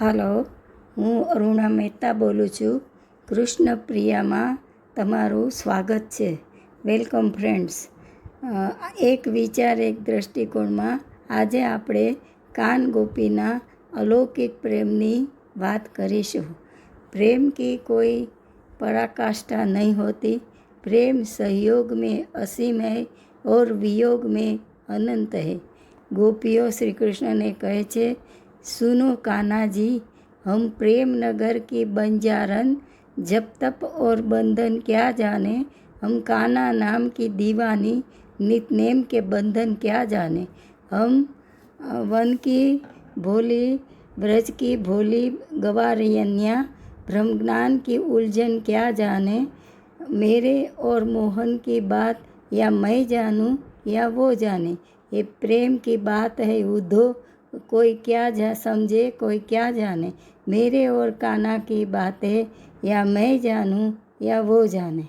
હાલો, હું અરુણા મહેતા બોલું છું. કૃષ્ણ પ્રિયામાં તમારું સ્વાગત છે. Welcome friends. એક વિચાર એક દૃષ્ટિકોણમાં આજે આપણે કાન ગોપીના અલૌકિક પ્રેમની વાત કરીશું. प्रेम की कोई पराकाष्ठा नहीं होती. प्रेम सहयोग में असीम है और वियोग में अनंत है. गोपियों श्री कृष्ण ने कहे छे, सुनो कान्हा जी, हम प्रेम नगर की बंजारन जब तप और बंधन क्या जाने. हम कान्हा नाम की दीवानी नितनेम के बंधन क्या जाने. हम वन की भोली ब्रज की भोली गवारियन्या ब्रह्मज्ञान की उलझन क्या जाने. मेरे और मोहन की बात या मैं जानूं या वो जाने. ये प्रेम की बात है उद्धो, कोई क्या समझे कोई क्या जाने. मेरे और कान्हा की बात है या मैं जानूं या वो जाने.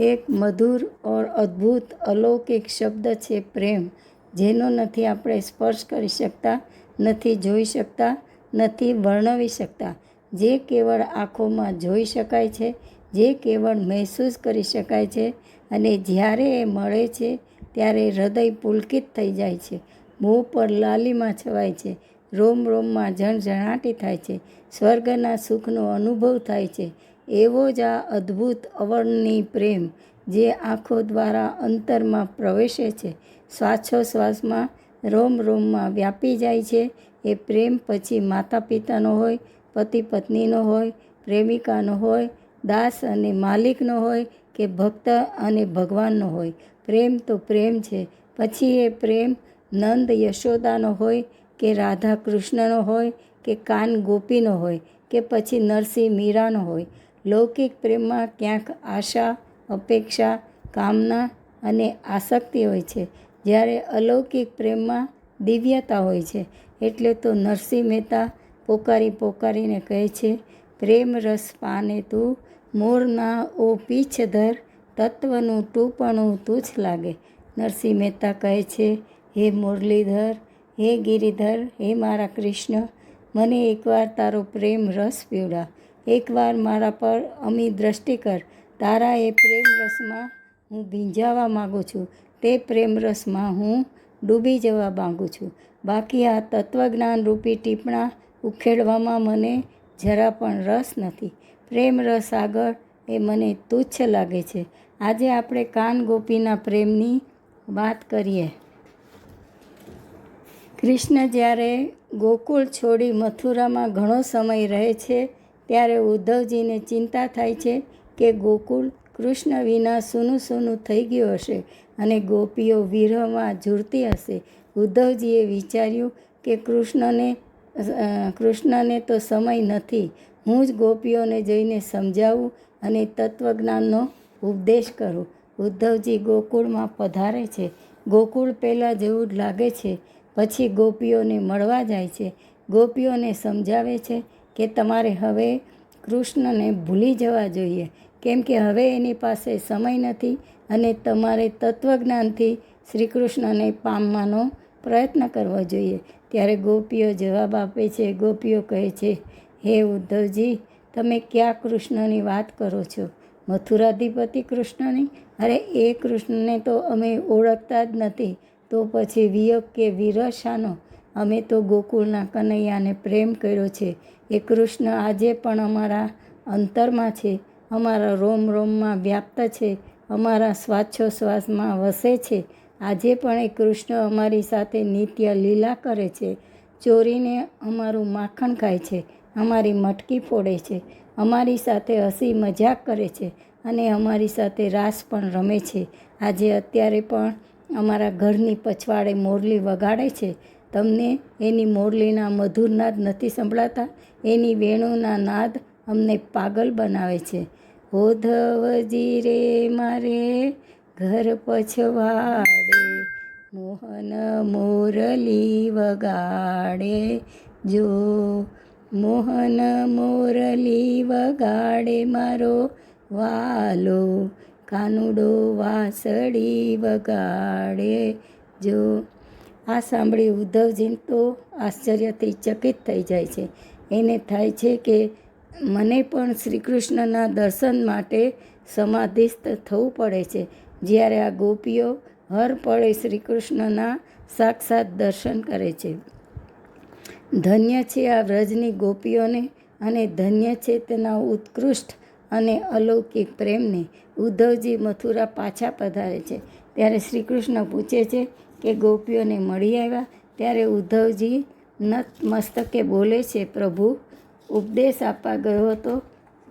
एक मधुर और अद्भुत अलौकिक शब्द है प्रेम, જેનો નથી આપણે સ્પર્શ કરી શકતા, નથી જોઈ શકતા, નથી વર્ણવી શકતા. જે કેવળ આંખોમાં જોઈ શકાય છે, જે કેવળ મહેસૂસ કરી શકાય છે, અને જ્યારે એ મળે છે ત્યારે હૃદય પુલકિત થઈ જાય છે, મોં પર લાલીમાં છવાય છે, રોમ રોમમાં ઝણઝણાટી થાય છે, સ્વર્ગના સુખનો અનુભવ થાય છે. એવો જ આ અદ્ભુત અવર્ણનીય પ્રેમ જે આંખો દ્વારા અંતરમાં પ્રવેશે છે, શ્વાસોશ્વાસમાં રોમ રોમમાં વ્યાપી જાય છે. એ પ્રેમ પછી માતા પિતાનો હોય, પતિ પત્નીનો હોય, પ્રેમિકાનો હોય, દાસ અને માલિકનો હોય, કે ભક્ત અને ભગવાનનો હોય. પ્રેમ તો પ્રેમ છે. પછી એ પ્રેમ નંદ યશોદાનો હોય, કે રાધા કૃષ્ણનો હોય, કે કાન ગોપીનો હોય, કે પછી નરસિંહ મીરાનો હોય. લૌકિક પ્રેમમાં ક્યાંક આશા, અપેક્ષા, કામના અને આસક્તિ હોય છે, જ્યારે અલૌકિક પ્રેમમાં દિવ્યતા હોય છે. એટલે તો નરસિંહ મહેતા પોકારીને કહે છે, પ્રેમ રસ પાને તું મોરના ઓ પીછ ધર, તત્વનું ટૂંપણું તુચ્છ લાગે. નરસિંહ મહેતા કહે છે, હે મુરલીધર, હે ગિરિધર, હે મારા કૃષ્ણ, મને એકવાર તારો પ્રેમ રસ પીવડા. એકવાર મારા પર અમી દ્રષ્ટિ કર. તારા એ પ્રેમ રસમાં હું ભીંજાવા માગું છું. તે પ્રેમ રસમાં હું ડૂબી જવા માગું છું. બાકી આ તત્વજ્ઞાન રૂપી ટીપણા ઉખેડવામાં મને જરા પણ રસ નથી. પ્રેમ રસ આગળ એ મને તુચ્છ લાગે છે. આજે આપણે કાન ગોપીના પ્રેમની વાત કરીએ. કૃષ્ણ જ્યારે ગોકુળ છોડી મથુરામાં ઘણો સમય રહે છે, ત્યારે ઉદ્ધવજીને ચિંતા થાય છે કે ગોકુળ કૃષ્ણ વિના સૂનું સૂનું થઈ ગયું હશે અને ગોપીઓ વિરહમાં ઝૂરતી હશે. ઉદ્ધવજીએ વિચાર્યું કે કૃષ્ણને તો સમય નથી. હું જ ગોપીઓને જઈને સમજાવું અને તત્વજ્ઞાનનો ઉપદેશ કરું. ઉદ્ધવજી ગોકુળમાં પધારે છે. ગોકુળ પહેલાં જેવું જ લાગે છે. પછી ગોપીઓને મળવા જાય છે. ગોપીઓને સમજાવે છે કે તમારે હવે કૃષ્ણને ભૂલી જવા જોઈએ, કેમ કે હવે એની પાસે સમય નથી અને તમારે તત્વજ્ઞાનથી શ્રી કૃષ્ણને પામવાનો પ્રયત્ન કરવો જોઈએ. ત્યારે ગોપીઓ જવાબ આપે છે. ગોપીઓ કહે છે, હે ઉદ્ધવજી, તમે ક્યાં કૃષ્ણની વાત કરો છો? મથુરાધિપતિ કૃષ્ણની? અરે એ કૃષ્ણને તો અમે ઓળખતા જ નથી. તો પછી વિયોગ કે વિરહ શાનો? અમે તો ગોકુળના કનૈયાને પ્રેમ કર્યો છે. એ કૃષ્ણ આજે પણ અમારા અંતરમાં છે, અમારા રોમ રોમમાં વ્યાપ્ત છે, અમારા શ્વાસોશ્વાસમાં વસે છે. આજે પણ એ કૃષ્ણ અમારી સાથે નિત્ય લીલા કરે છે. ચોરીને અમારું માખણ ખાય છે, અમારી મટકી ફોડે છે, અમારી સાથે હસી મજાક કરે છે અને અમારી સાથે રાસ પણ રમે છે. આજે અત્યારે પણ અમારા ઘરની પછવાડે મોરલી વગાડે છે. તમને એની મોરલીના મધુર નાદ નથી સંભળાતા? એની વેણુના નાદ અમને પાગલ બનાવે છે. ઉદ્ધવજી રે મારે ઘર પછવાડે મોહન મોરલી વગાડે જો. મોહન મોરલી વગાડે મારો વાલો, કાનુડો વાંસળી વગાડે જો. આ સાંભળી ઉદ્ધવજી તો આશ્ચર્યથી ચકિત થઈ જાય છે. એને થાય છે કે મને પણ શ્રી કૃષ્ણના દર્શન માટે સમાધિસ્થ થવું પડે છે. જ્યારે આ ગોપીઓ હર પળે શ્રી કૃષ્ણના સાક્ષાત દર્શન કરે છે. ધન્ય છે આ વ્રજની ગોપીઓને અને ધન્ય છે તેના ઉત્કૃષ્ટ અને અલૌકિક પ્રેમને. ઉદ્ધવજી મથુરા પાછા પધારે છે ત્યારે શ્રી કૃષ્ણ પૂછે છે કે ગોપીઓને મળી આવ્યા? ત્યારે ઉદ્ધવજી નતમસ્તકે બોલે છે, પ્રભુ, ઉપદેશ આપવા ગયો હતો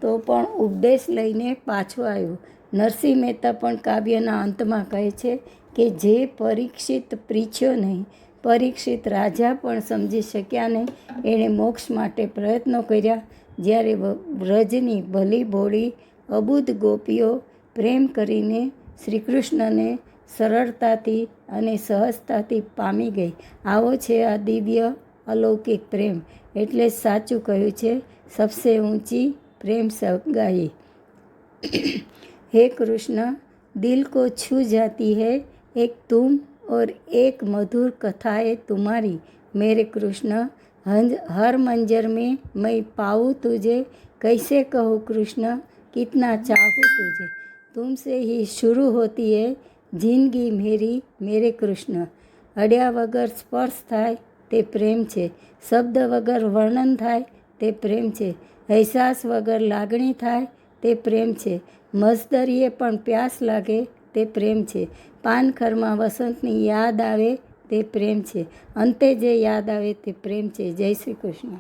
તો પણ ઉપદેશ લઈને પાછો આવ્યો. નરસિંહ મહેતા પણ કાવ્યના અંતમાં કહે છે કે જે પરીક્ષિત પ્રીછ્યો નહીં, પરીક્ષિત રાજા પણ સમજી શક્યા નહીં, એણે મોક્ષ માટે પ્રયત્નો કર્યા. જ્યારે વ્રજની ભલી ભોળી અબુધ ગોપીઓ પ્રેમ કરીને શ્રી કૃષ્ણને સરળતાથી અને સહજતાથી પામી ગઈ. આવો છે આ દિવ્ય અલૌકિક પ્રેમ. એટલે જ સાચું કહ્યું છે, સબસે ઊંચી પ્રેમ સગાઈ. हे कृष्ण, दिल को छू जाती है एक तुम और एक मधुर कथा है तुम्हारी. मेरे कृष्ण, हर मंजर में मैं पाऊँ तुझे, कैसे कहूँ कृष्ण कितना चाहूँ तुझे. तुमसे ही शुरू होती है જિંદગી મેરી મેરે કૃષ્ણ. અડ્યા વગર સ્પર્શ થાય તે પ્રેમ છે. શબ્દ વગર વર્ણન થાય તે પ્રેમ છે. અહેસાસ વગર લાગણી થાય તે પ્રેમ છે. મજદરીએ પણ પ્યાસ લાગે તે પ્રેમ છે. પાનખરમાં વસંતની યાદ આવે તે પ્રેમ છે. અંતે જે યાદ આવે તે પ્રેમ છે. જય શ્રી કૃષ્ણ.